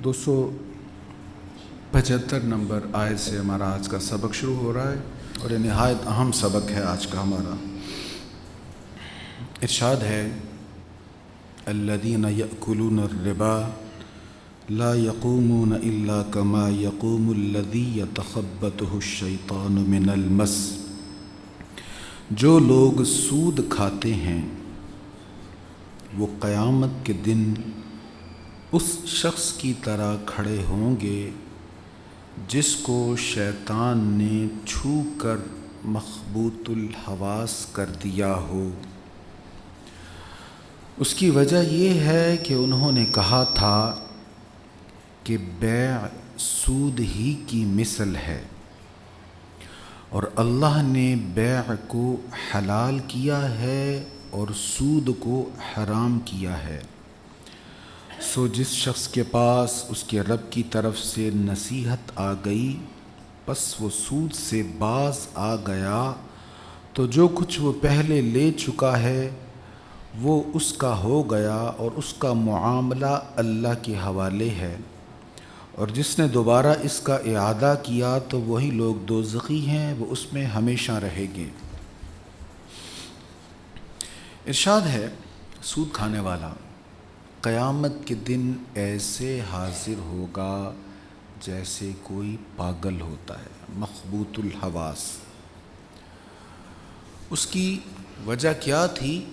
275 number آیت سے ہمارا آج کا سبق شروع ہو رہا ہے اور یہ نہایت اہم سبق ہے آج کا ہمارا۔ ارشاد ہے الذین یأکلون الربا لا یقومون الا کما یقوم الذی یتخبطہ الشیطان من المس۔ جو لوگ سود کھاتے ہیں وہ قیامت کے دن اس شخص کی طرح کھڑے ہوں گے جس کو شیطان نے چھو کر مخبوط الحواس کر دیا ہو۔ اس کی وجہ یہ ہے کہ انہوں نے کہا تھا کہ بیع سود ہی کی مثل ہے اور اللہ نے بیع کو حلال کیا ہے اور سود کو حرام کیا ہے۔ سو جس شخص کے پاس اس کے رب کی طرف سے نصیحت آ گئی پس وہ سود سے باز آ گیا تو جو کچھ وہ پہلے لے چکا ہے وہ اس کا ہو گیا اور اس کا معاملہ اللہ کے حوالے ہے، اور جس نے دوبارہ اس کا اعادہ کیا تو وہی لوگ دوزخی ہیں، وہ اس میں ہمیشہ رہیں گے۔ ارشاد ہے سود کھانے والا قیامت کے دن ایسے حاضر ہوگا جیسے کوئی پاگل ہوتا ہے، مخبوط الحواس۔ اس کی وجہ کیا تھی؟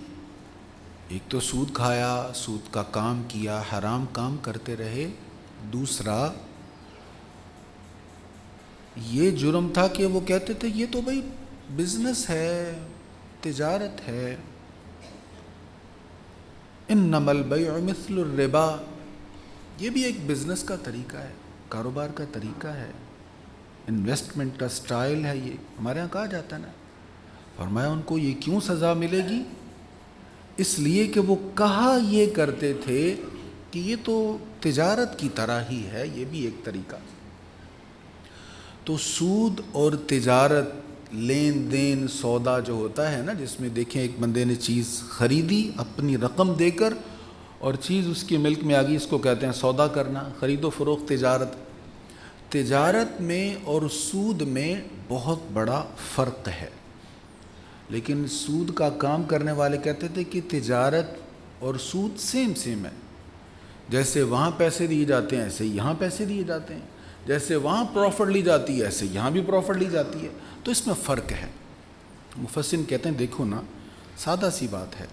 ایک تو سود کھایا، سود کا کام کیا، حرام کام کرتے رہے۔ دوسرا یہ جرم تھا کہ وہ کہتے تھے یہ تو بھائی بزنس ہے، تجارت ہے، انما البیع مثل الربا، یہ بھی ایک بزنس کا طریقہ ہے، کاروبار کا طریقہ ہے، انویسٹمنٹ کا سٹائل ہے۔ یہ ہمارے ہاں کہا جاتا ہے نا۔ فرمایا ان کو یہ کیوں سزا ملے گی؟ اس لیے کہ وہ کہا یہ کرتے تھے کہ یہ تو تجارت کی طرح ہی ہے، یہ بھی ایک طریقہ۔ تو سود اور تجارت، لین دین، سودا جو ہوتا ہے نا، جس میں دیکھیں ایک بندے نے چیز خریدی اپنی رقم دے کر اور چیز اس کی ملک میں آ گئی، اس کو کہتے ہیں سودا کرنا، خرید و فروخت، تجارت۔ تجارت میں اور سود میں بہت بڑا فرق ہے، لیکن سود کا کام کرنے والے کہتے تھے کہ تجارت اور سود سیم ہے، جیسے وہاں پیسے دیے جاتے ہیں ایسے یہاں پیسے دیے جاتے ہیں، جیسے وہاں پروفٹ لی جاتی ہے ایسے یہاں بھی پروفٹ لی جاتی ہے، تو اس میں فرق ہے۔ مفسرین کہتے ہیں دیکھو نا، سادہ سی بات ہے،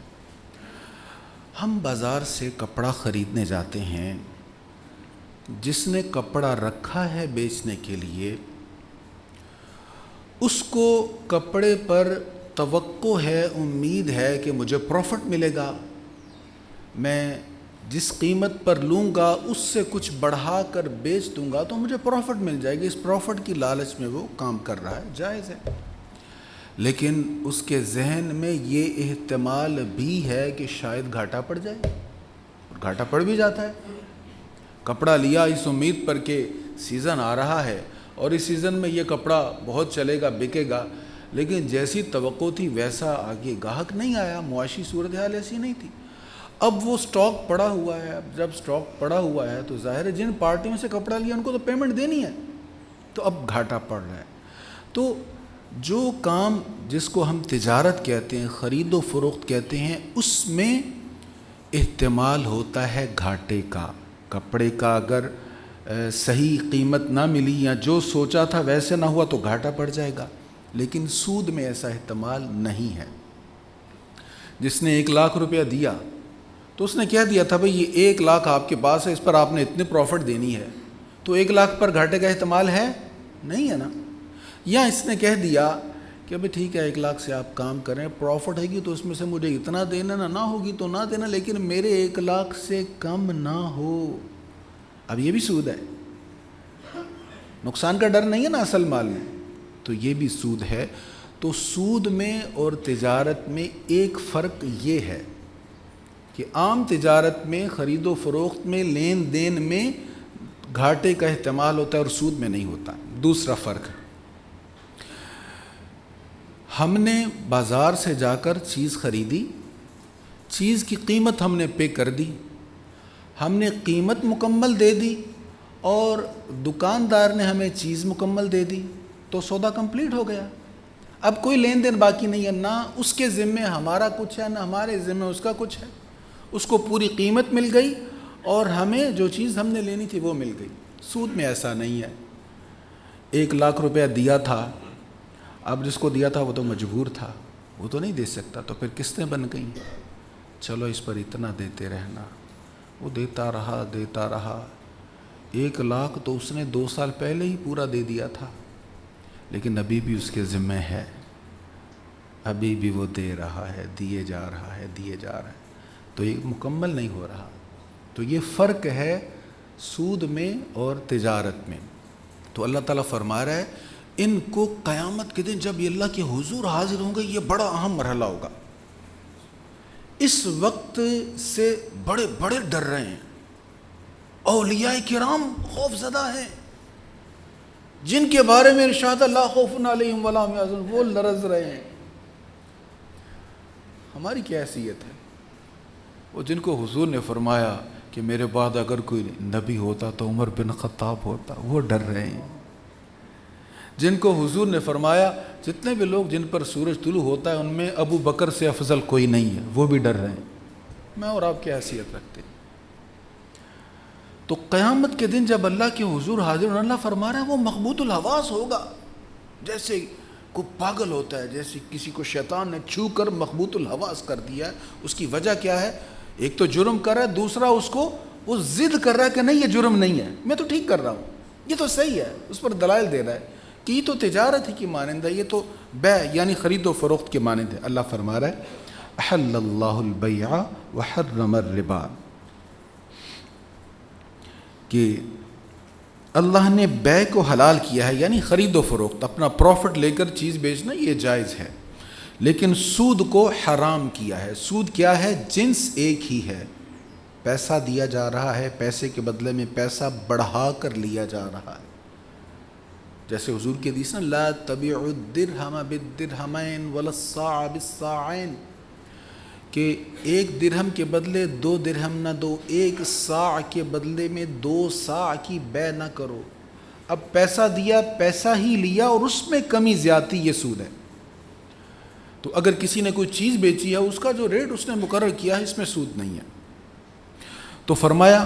ہم بازار سے کپڑا خریدنے جاتے ہیں، جس نے کپڑا رکھا ہے بیچنے کے لیے اس کو کپڑے پر توقع ہے، امید ہے کہ مجھے پروفٹ ملے گا، میں جس قیمت پر لوں گا اس سے کچھ بڑھا کر بیچ دوں گا تو مجھے پروفٹ مل جائے گی۔ اس پروفٹ کی لالچ میں وہ کام کر رہا ہے، جائز ہے، لیکن اس کے ذہن میں یہ احتمال بھی ہے کہ شاید گھاٹا پڑ جائے، اور گھاٹا پڑ بھی جاتا ہے۔ کپڑا لیا اس امید پر کہ سیزن آ رہا ہے اور اس سیزن میں یہ کپڑا بہت چلے گا، بکے گا، لیکن جیسی توقع تھی ویسا آگے گاہک نہیں آیا، معاشی صورتحال ایسی نہیں تھی۔ اب وہ سٹاک پڑا ہوا ہے، اب جب سٹاک پڑا ہوا ہے تو ظاہر ہے جن پارٹیوں سے کپڑا لیا ان کو تو پیمنٹ دینی ہے، تو اب گھاٹا پڑ رہا ہے۔ تو جو کام جس کو ہم تجارت کہتے ہیں، خرید و فروخت کہتے ہیں، اس میں احتمال ہوتا ہے گھاٹے کا۔ کپڑے کا اگر صحیح قیمت نہ ملی یا جو سوچا تھا ویسے نہ ہوا تو گھاٹا پڑ جائے گا، لیکن سود میں ایسا احتمال نہیں ہے۔ جس نے 1,00,000 روپیہ دیا تو اس نے کہہ دیا تھا بھئی یہ 1,00,000 آپ کے پاس ہے، اس پر آپ نے اتنے پروفٹ دینی ہے، تو 1,00,000 پر گھاٹے کا احتمال ہے نہیں ہے نا۔ یا اس نے کہہ دیا کہ ابھی ٹھیک ہے 1,00,000 سے آپ کام کریں، پروفٹ ہے گی تو اس میں سے مجھے اتنا دینا، نہ ہوگی تو نہ دینا، لیکن میرے 1,00,000 سے کم نہ ہو۔ اب یہ بھی سود ہے، نقصان کا ڈر نہیں ہے نا اصل مال میں، تو یہ بھی سود ہے۔ تو سود میں اور تجارت میں ایک فرق یہ ہے کہ عام تجارت میں، خرید و فروخت میں، لین دین میں گھاٹے کا احتمال ہوتا ہے اور سود میں نہیں ہوتا۔ دوسرا فرق، ہم نے بازار سے جا کر چیز خریدی، چیز کی قیمت ہم نے پے کر دی، ہم نے قیمت مکمل دے دی، اور دکاندار نے ہمیں چیز مکمل دے دی تو سودا کمپلیٹ ہو گیا. اب کوئی لین دین باقی نہیں ہے، نہ اس کے ذمے ہمارا کچھ ہے نہ ہمارے ذمے اس کا کچھ ہے. اس کو پوری قیمت مل گئی اور ہمیں جو چیز ہم نے لینی تھی وہ مل گئی. سود میں ایسا نہیں ہے. 1,00,000 روپیہ دیا تھا، اب جس کو دیا تھا وہ تو مجبور تھا، وہ تو نہیں دے سکتا، تو پھر قسطیں بن گئیں. چلو اس پر اتنا دیتے رہنا. وہ دیتا رہا 1,00,000 تو اس نے 2 سال پہلے ہی پورا دے دیا تھا، لیکن ابھی بھی اس کے ذمہ ہے، ابھی بھی وہ دے رہا ہے، دیے جا رہا ہے، تو یہ مکمل نہیں ہو رہا. تو یہ فرق ہے سود میں اور تجارت میں. تو اللہ تعالیٰ فرما رہا ہے ان کو قیامت کے دن جب یہ اللہ کے حضور حاضر ہوں گے یہ بڑا اہم مرحلہ ہوگا. اس وقت سے بڑے بڑے ڈر رہے ہیں، اولیاء کرام خوف زدہ ہیں، جن کے بارے میں ارشاد لا خوف علیہم ولا هم يحزنون، وہ لرز رہے ہیں. ہماری کیا حیثیت ہے؟ وہ جن کو حضور نے فرمایا کہ میرے بعد اگر کوئی نبی ہوتا تو عمر بن خطاب ہوتا، وہ ڈر رہے ہیں. جن کو حضور نے فرمایا جتنے بھی لوگ جن پر سورج طلوع ہوتا ہے ان میں ابو بکر سے افضل کوئی نہیں ہے، وہ بھی ڈر رہے ہیں. میں اور آپ کی حیثیت رکھتے ہیں. تو قیامت کے دن جب اللہ کے حضور حاضر ہونا، اللہ فرما رہا ہے وہ مخبوط الحواس ہوگا، جیسے کوئی پاگل ہوتا ہے، جیسے کسی کو شیطان نے چھو کر مخبوط الحواس کر دیا ہے. اس کی وجہ کیا ہے؟ ایک تو جرم کر رہا ہے، دوسرا اس کو وہ ضد کر رہا ہے کہ نہیں یہ جرم نہیں ہے، میں تو ٹھیک کر رہا ہوں، یہ تو صحیح ہے. اس پر دلائل دے رہا ہے کہ یہ تو تجارت ہی کی مانند ہے، یہ تو بیع یعنی خرید و فروخت کے مانند ہے. اللہ فرما رہا ہے احل اللہ البیع وحرم الربا، کہ اللہ نے بیع کو حلال کیا ہے، یعنی خرید و فروخت، اپنا پروفٹ لے کر چیز بیچنا یہ جائز ہے، لیکن سود کو حرام کیا ہے. سود کیا ہے؟ جنس ایک ہی ہے، پیسہ دیا جا رہا ہے، پیسے کے بدلے میں پیسہ بڑھا کر لیا جا رہا ہے. جیسے حضور کے حدیث نا لا تبیعوا الدرہم بالدرہمین ولا الصاع بالصاعین، کہ 1 درہم کے بدلے 2 درہم نہ دو، 1 صاع کے بدلے میں 2 صاع کی بیع نہ کرو. اب پیسہ دیا، پیسہ ہی لیا اور اس میں کمی زیادتی، یہ سود ہے. تو اگر کسی نے کوئی چیز بیچی ہے اس کا جو ریٹ اس نے مقرر کیا ہے اس میں سود نہیں ہے. تو فرمایا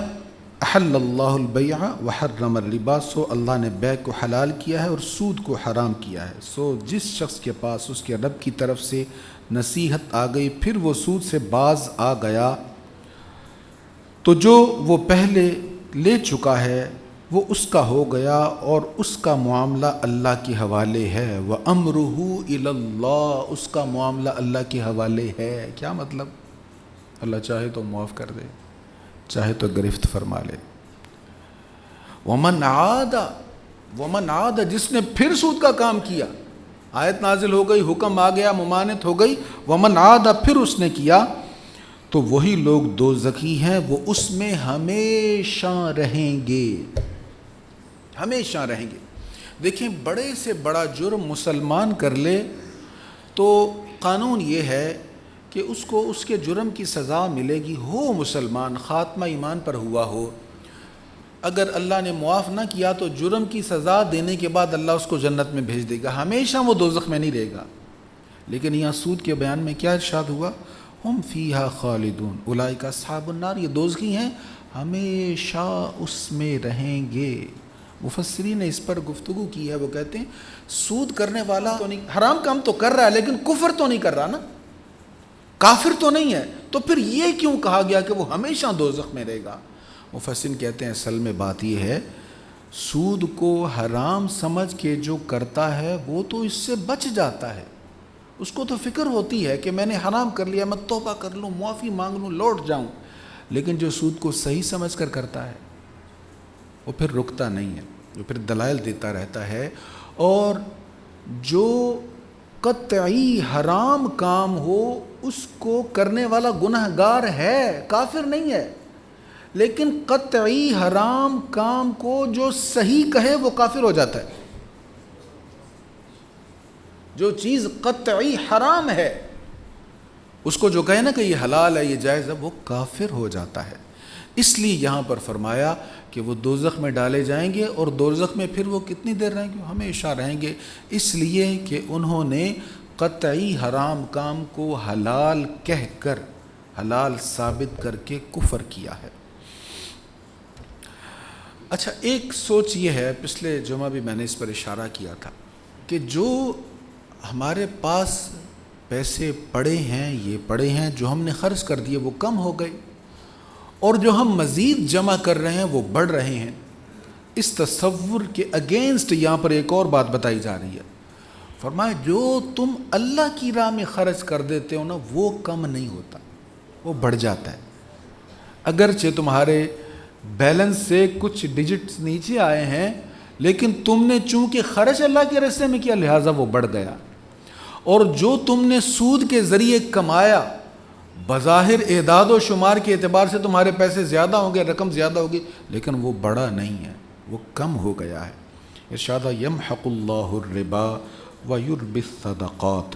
احل اللہ البیع وحرم الربا، سو اللہ نے بیع کو حلال کیا ہے اور سود کو حرام کیا ہے. سو جس شخص کے پاس اس کے رب کی طرف سے نصیحت آ گئی پھر وہ سود سے باز آ گیا تو جو وہ پہلے لے چکا ہے وہ اس کا ہو گیا اور اس کا معاملہ اللہ کے حوالے ہے. وَأَمْرُهُ إِلَى اللَّهِ، اس کا معاملہ اللہ کے حوالے ہے. کیا مطلب؟ اللہ چاہے تو معاف کر دے، چاہے تو گرفت فرما لے. وَمَنْ عَادَ، جس نے پھر سود کا کام کیا، آیت نازل ہو گئی، حکم آ گیا، ممانعت ہو گئی، وَمَنْ عَادَ، پھر اس نے کیا، تو وہی لوگ دوزخی ہیں، وہ اس میں ہمیشہ رہیں گے، ہمیشہ رہیں گے. دیکھیں بڑے سے بڑا جرم مسلمان کر لے تو قانون یہ ہے کہ اس کو اس کے جرم کی سزا ملے گی، ہو مسلمان، خاتمہ ایمان پر ہوا ہو. اگر اللہ نے معاف نہ کیا تو جرم کی سزا دینے کے بعد اللہ اس کو جنت میں بھیج دے گا، ہمیشہ وہ دوزخ میں نہیں رہے گا. لیکن یہاں سود کے بیان میں کیا ارشاد ہوا؟ ہم فیہا خالدون اولئک اصحاب النار، یہ دوزخی ہیں، ہمیشہ اس میں رہیں گے. مفسرین نے اس پر گفتگو کی ہے، وہ کہتے ہیں سود کرنے والا تو نہیں، حرام کام تو کر رہا ہے لیکن کفر تو نہیں کر رہا نا، کافر تو نہیں ہے، تو پھر یہ کیوں کہا گیا کہ وہ ہمیشہ دوزخ میں رہے گا؟ مفسرین کہتے ہیں اصل میں بات یہ ہے سود کو حرام سمجھ کے جو کرتا ہے وہ تو اس سے بچ جاتا ہے، اس کو تو فکر ہوتی ہے کہ میں نے حرام کر لیا، میں توبہ کر لوں، معافی مانگ لوں، لوٹ جاؤں. لیکن جو سود کو صحیح سمجھ کر کرتا ہے وہ پھر رکتا نہیں ہے، وہ پھر دلائل دیتا رہتا ہے. اور جو قطعی حرام کام ہو اس کو کرنے والا گنہگار ہے، کافر نہیں ہے، لیکن قطعی حرام کام کو جو صحیح کہے وہ کافر ہو جاتا ہے. جو چیز قطعی حرام ہے اس کو جو کہے نا کہ یہ حلال ہے، یہ جائز ہے، وہ کافر ہو جاتا ہے. اس لیے یہاں پر فرمایا کہ وہ دوزخ میں ڈالے جائیں گے، اور دوزخ میں پھر وہ کتنی دیر رہیں گے؟ ہمیشہ رہیں گے، اس لیے کہ انہوں نے قطعی حرام کام کو حلال کہہ کر، حلال ثابت کر کے کفر کیا ہے۔ اچھا، ایک سوچ یہ ہے، پچھلے جمعہ بھی میں نے اس پر اشارہ کیا تھا، کہ جو ہمارے پاس پیسے پڑے ہیں، یہ پڑے ہیں جو ہم نے خرچ کر دیے وہ کم ہو گئے، اور جو ہم مزید جمع کر رہے ہیں وہ بڑھ رہے ہیں۔ اس تصور کے اگینسٹ یہاں پر ایک اور بات بتائی جا رہی ہے۔ فرمایا جو تم اللہ کی راہ میں خرچ کر دیتے ہو نا، وہ کم نہیں ہوتا، وہ بڑھ جاتا ہے۔ اگرچہ تمہارے بیلنس سے کچھ ڈیجٹس نیچے آئے ہیں، لیکن تم نے چونکہ خرچ اللہ کے راستے میں کیا، لہٰذا وہ بڑھ گیا۔ اور جو تم نے سود کے ذریعے کمایا، بظاہر اعداد و شمار کے اعتبار سے تمہارے پیسے زیادہ ہوں گے، رقم زیادہ ہوگی، لیکن وہ بڑا نہیں ہے، وہ کم ہو گیا ہے۔ ارشاد یمحق اللہ الربا ویربی الصدقات،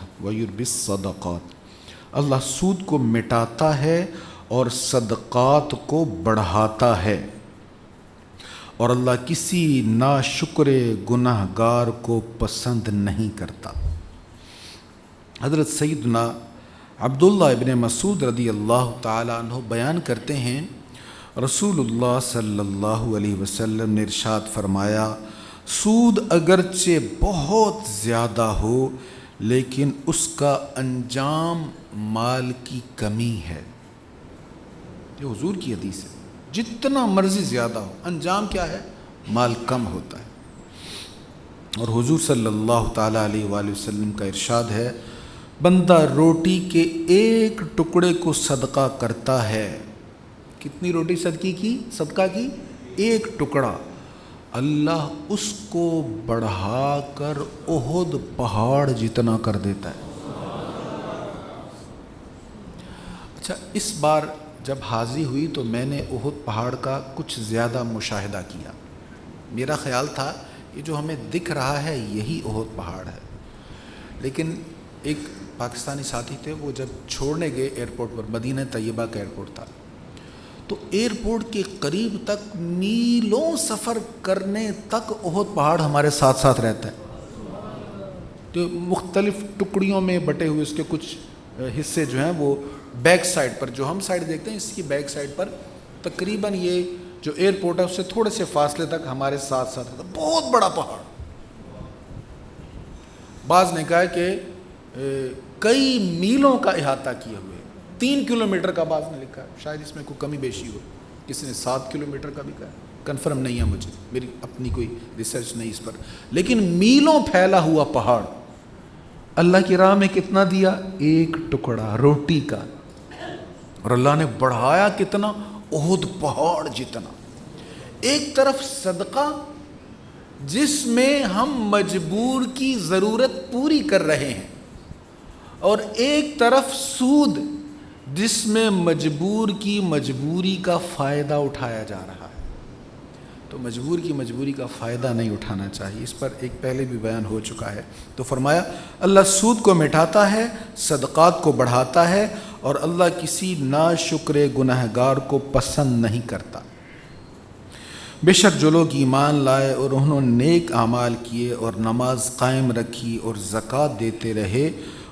اللہ سود کو مٹاتا ہے اور صدقات کو بڑھاتا ہے، اور اللہ کسی ناشکر گناہ گار کو پسند نہیں کرتا۔ حضرت سیدنا عبداللہ ابن مسعود رضی اللہ تعالیٰ عنہ بیان کرتے ہیں، رسول اللہ صلی اللہ علیہ وسلم نے ارشاد فرمایا، سود اگرچہ بہت زیادہ ہو لیکن اس کا انجام مال کی کمی ہے۔ یہ حضور کی حدیث ہے، جتنا مرضی زیادہ ہو، انجام کیا ہے؟ مال کم ہوتا ہے۔ اور حضور صلی اللہ تعالیٰ علیہ وآلہ وسلم کا ارشاد ہے، بندہ روٹی کے ایک ٹکڑے کو صدقہ کرتا ہے، کتنی روٹی صدقہ کی؟ ایک ٹکڑا، اللہ اس کو بڑھا کر احد پہاڑ جتنا کر دیتا ہے۔ اچھا، اس بار جب حاضری ہوئی تو میں نے احد پہاڑ کا کچھ زیادہ مشاہدہ کیا۔ میرا خیال تھا یہ جو ہمیں دکھ رہا ہے یہی احد پہاڑ ہے، لیکن ایک پاکستانی ساتھی تھے، وہ جب چھوڑنے گئے ایئرپورٹ پر، مدینہ طیبہ کا ایئرپورٹ تھا، تو ایئرپورٹ کے قریب تک میلوں سفر کرنے تک احد پہاڑ ہمارے ساتھ ساتھ رہتا ہے۔ تو مختلف ٹکڑیوں میں بٹے ہوئے اس کے کچھ حصے جو ہیں وہ بیک سائڈ پر، جو ہم سائڈ دیکھتے ہیں اس کی بیک سائڈ پر تقریباً یہ جو ایئرپورٹ ہے اس سے تھوڑے سے فاصلے تک ہمارے ساتھ ساتھ رہتا ہے، بہت بڑا پہاڑ۔ بعض نے کہا کہ کئی میلوں کا احاطہ کیے ہوئے، 3 کلومیٹر کا بعض نے لکھا ہے، شاید اس میں کوئی کمی بیشی ہو، کسی نے 7 کلومیٹر کا بھی کہا، کنفرم نہیں ہے مجھے، میری اپنی کوئی ریسرچ نہیں اس پر، لیکن میلوں پھیلا ہوا پہاڑ اللہ کی راہ میں کتنا دیا؟ ایک ٹکڑا روٹی کا، اور اللہ نے بڑھایا کتنا؟ احد پہاڑ جتنا۔ ایک طرف صدقہ جس میں ہم مجبور کی ضرورت پوری کر رہے ہیں، اور ایک طرف سود جس میں مجبور کی مجبوری کا فائدہ اٹھایا جا رہا ہے۔ تو مجبور کی مجبوری کا فائدہ نہیں اٹھانا چاہیے، اس پر ایک پہلے بھی بیان ہو چکا ہے۔ تو فرمایا اللہ سود کو مٹاتا ہے، صدقات کو بڑھاتا ہے، اور اللہ کسی ناشکر گناہ گار کو پسند نہیں کرتا۔ بے شک جو لوگ ایمان لائے اور انہوں نے نیک اعمال کیے اور نماز قائم رکھی اور زکوٰۃ دیتے رہے،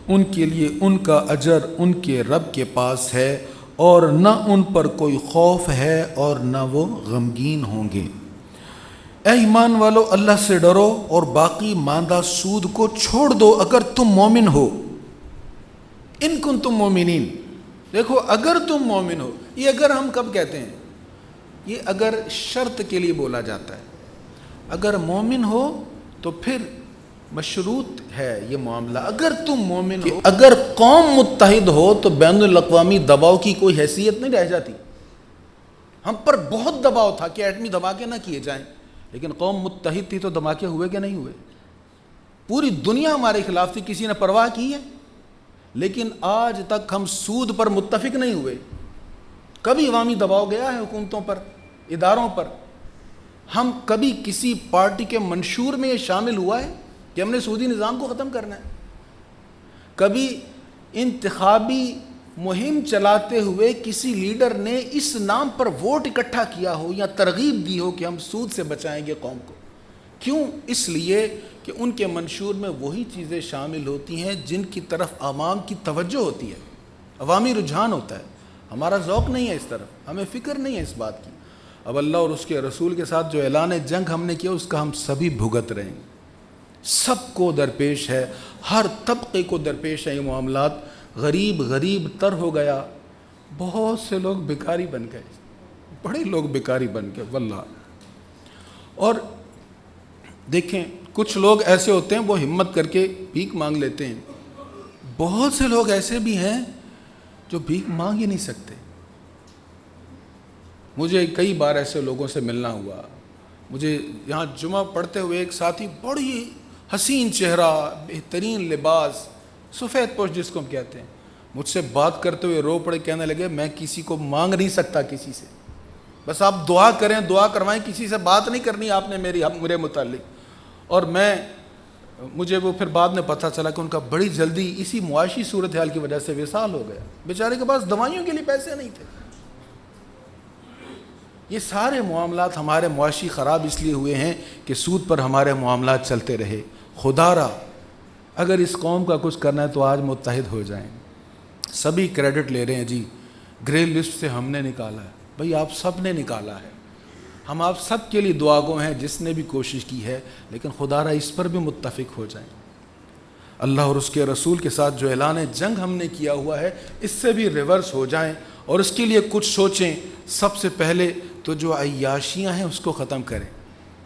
ان کے لیے ان کا اجر ان کے رب کے پاس ہے، اور نہ ان پر کوئی خوف ہے اور نہ وہ غمگین ہوں گے۔ اے ایمان والو، اللہ سے ڈرو اور باقی ماندہ سود کو چھوڑ دو اگر تم مومن ہو۔ ان کنتم مومنین، دیکھو اگر تم مومن ہو، یہ اگر ہم کب کہتے ہیں؟ یہ اگر شرط کے لیے بولا جاتا ہے۔ اگر مومن ہو تو پھر مشروط ہے یہ معاملہ، اگر تم مومن ہو۔ اگر قوم متحد ہو تو بین الاقوامی دباؤ کی کوئی حیثیت نہیں رہ جاتی۔ ہم پر بہت دباؤ تھا کہ ایٹمی دھماکے نہ کیے جائیں، لیکن قوم متحد تھی تو دھماکے ہوئے کہ نہیں ہوئے؟ پوری دنیا ہمارے خلاف تھی، کسی نے پرواہ کی ہے؟ لیکن آج تک ہم سود پر متفق نہیں ہوئے۔ کبھی عوامی دباؤ گیا ہے حکومتوں پر، اداروں پر؟ ہم کبھی کسی پارٹی کے منشور میں یہ شامل ہوا ہے کہ ہم نے سودی نظام کو ختم کرنا ہے؟ کبھی انتخابی مہم چلاتے ہوئے کسی لیڈر نے اس نام پر ووٹ اکٹھا کیا ہو یا ترغیب دی ہو کہ ہم سود سے بچائیں گے قوم کو. کیوں؟ اس لیے کہ ان کے منشور میں وہی چیزیں شامل ہوتی ہیں جن کی طرف عوام کی توجہ ہوتی ہے، عوامی رجحان ہوتا ہے. ہمارا ذوق نہیں ہے اس طرف، ہمیں فکر نہیں ہے اس بات کی. اب اللہ اور اس کے رسول کے ساتھ جو اعلان جنگ ہم نے کیا، اس کا ہم سبھی بھگت رہے ہیں. سب کو درپیش ہے، ہر طبقے کو درپیش ہے یہ معاملات. غریب تر ہو گیا، بہت سے لوگ بیکاری بن گئے، بڑے لوگ بیکاری بن گئے واللہ. اور دیکھیں کچھ لوگ ایسے ہوتے ہیں وہ ہمت کر کے بھیک مانگ لیتے ہیں، بہت سے لوگ ایسے بھی ہیں جو بھیک مانگ ہی نہیں سکتے. مجھے کئی بار ایسے لوگوں سے ملنا ہوا. مجھے یہاں جمعہ پڑھتے ہوئے ایک ساتھی، بڑی حسین چہرہ، بہترین لباس، سفید پوش جس کو ہم کہتے ہیں، مجھ سے بات کرتے ہوئے رو پڑے، کہنے لگے میں کسی کو مانگ نہیں سکتا کسی سے، بس آپ دعا کریں، دعا کروائیں، کسی سے بات نہیں کرنی آپ نے میرے متعلق. اور مجھے وہ پھر بعد میں پتہ چلا کہ ان کا بڑی جلدی اسی معاشی صورتحال کی وجہ سے وصال ہو گیا. بیچارے کے پاس دوائیوں کے لیے پیسے نہیں تھے. یہ سارے معاملات ہمارے معاشی خراب اس لیے ہوئے ہیں کہ سود پر ہمارے معاملات چلتے رہے. خدا را اگر اس قوم کا کچھ کرنا ہے تو آج متحد ہو جائیں. سبھی کریڈٹ لے رہے ہیں جی، گرے لسٹ سے ہم نے نکالا ہے. بھئی آپ سب نے نکالا ہے، ہم آپ سب کے لیے دعا گو ہیں جس نے بھی کوشش کی ہے، لیکن خدا را اس پر بھی متفق ہو جائیں. اللہ اور اس کے رسول کے ساتھ جو اعلان جنگ ہم نے کیا ہوا ہے اس سے بھی ریورس ہو جائیں اور اس کے لیے کچھ سوچیں. سب سے پہلے تو جو عیاشیاں ہیں اس کو ختم کریں.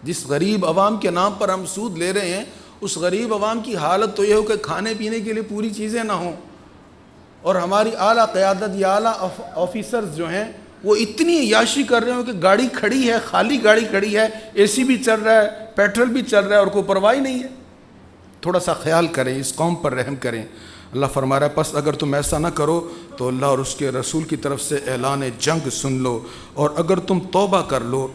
جس غریب عوام کے نام پر ہم سود لے رہے ہیں، اس غریب عوام کی حالت تو یہ ہو کہ کھانے پینے کے لیے پوری چیزیں نہ ہوں، اور ہماری اعلیٰ قیادت یا اعلیٰ آفیسرز جو ہیں وہ اتنی عیاشی کر رہے ہوں کہ گاڑی کھڑی ہے، خالی گاڑی کھڑی ہے، اے سی بھی چل رہا ہے، پیٹرول بھی چل رہا ہے اور کوئی پرواہ نہیں ہے. تھوڑا سا خیال کریں، اس قوم پر رحم کریں. اللہ فرما رہا ہے پس اگر تم ایسا نہ کرو تو اللہ اور اس کے رسول کی طرف سے اعلان جنگ سن لو، اور اگر تم توبہ کر لو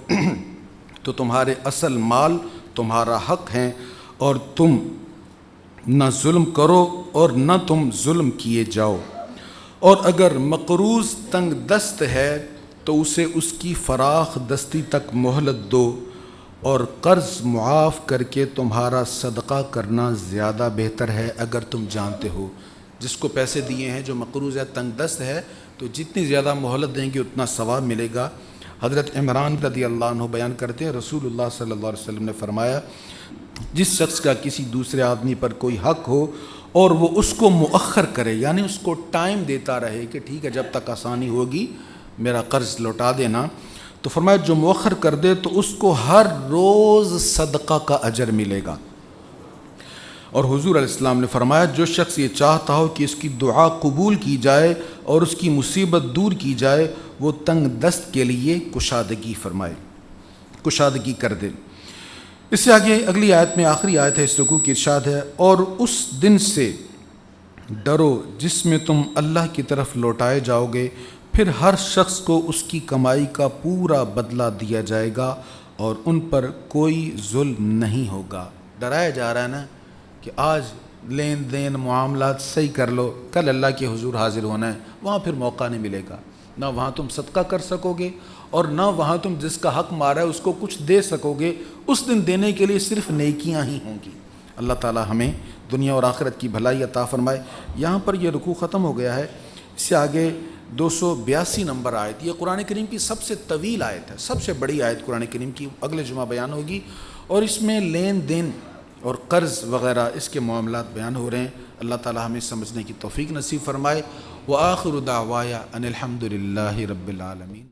تو تمہارے اصل مال تمہارا حق ہیں، اور تم نہ ظلم کرو اور نہ تم ظلم کیے جاؤ. اور اگر مقروض تنگ دست ہے تو اسے اس کی فراخ دستی تک مہلت دو، اور قرض معاف کر کے تمہارا صدقہ کرنا زیادہ بہتر ہے اگر تم جانتے ہو. جس کو پیسے دیے ہیں جو مقروض ہے، تنگ دست ہے، تو جتنی زیادہ مہلت دیں گے اتنا ثواب ملے گا. حضرت عمران رضی اللہ عنہ بیان کرتے ہیں رسول اللہ صلی اللہ علیہ وسلم نے فرمایا جس شخص کا کسی دوسرے آدمی پر کوئی حق ہو اور وہ اس کو مؤخر کرے، یعنی اس کو ٹائم دیتا رہے کہ ٹھیک ہے جب تک آسانی ہوگی میرا قرض لوٹا دینا، تو فرمایا جو مؤخر کر دے تو اس کو ہر روز صدقہ کا اجر ملے گا. اور حضور علیہ السلام نے فرمایا جو شخص یہ چاہتا ہو کہ اس کی دعا قبول کی جائے اور اس کی مصیبت دور کی جائے، وہ تنگ دست کے لیے کشادگی فرمائے، کشادگی کر دے. اس سے آگے اگلی آیت میں آخری آیت ہے اس رکوع کی، ارشاد ہے اور اس دن سے ڈرو جس میں تم اللہ کی طرف لوٹائے جاؤ گے، پھر ہر شخص کو اس کی کمائی کا پورا بدلہ دیا جائے گا اور ان پر کوئی ظلم نہیں ہوگا. ڈرایا جا رہا ہے نا کہ آج لین دین معاملات صحیح کر لو، کل اللہ کے حضور حاضر ہونا ہے، وہاں پھر موقع نہیں ملے گا. نہ وہاں تم صدقہ کر سکو گے اور نہ وہاں تم جس کا حق مارا ہے اس کو کچھ دے سکو گے. اس دن دینے کے لیے صرف نیکیاں ہی ہوں گی. اللہ تعالی ہمیں دنیا اور آخرت کی بھلائی عطا فرمائے. یہاں پر یہ رکوع ختم ہو گیا ہے. اس سے آگے 282 نمبر آیت، یہ قرآن کریم کی سب سے طویل آیت ہے، سب سے بڑی آیت قرآن کریم کی، اگلے جمعہ بیان ہوگی، اور اس میں لین دین اور قرض وغیرہ اس کے معاملات بیان ہو رہے ہیں. اللہ تعالی ہمیں سمجھنے کی توفیق نصیب فرمائے. وآخر دعوایا ان الحمد للہ رب العالمین.